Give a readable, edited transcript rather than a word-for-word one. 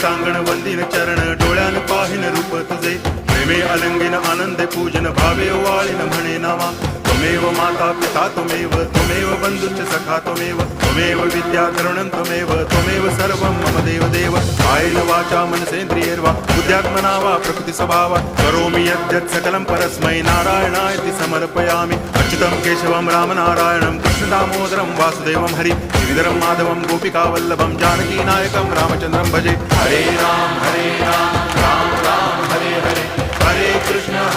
टांगण वंदिन चरण डोळ्यान पाहिन रूप तुझे प्रेमे अलंगिन आनंदे पूजन भावे वाळीन म्हणे नामा त्वमेव माता पिता त्वमेव बंधुश्च सखा त्वमेव विद्या तरुणं त्वमेव सर्वं मम देव कायेन वाचा मनसेन्द्रियैर्वा बुद्ध्यात्मना वा प्रकृति स्वभावा करोमि यद्यत् सकलं परस्मै नारायणायति समर्पयामि अच्युतं केशवं रामनारायणं कृष्णदामोदरं वासुदेवं हरि गिरिधरं माधवं गोपिकावल्लभं जानकीनायकं रामचन्द्रं भजे हरे राम राम राम हरे हरे हरे कृष्ण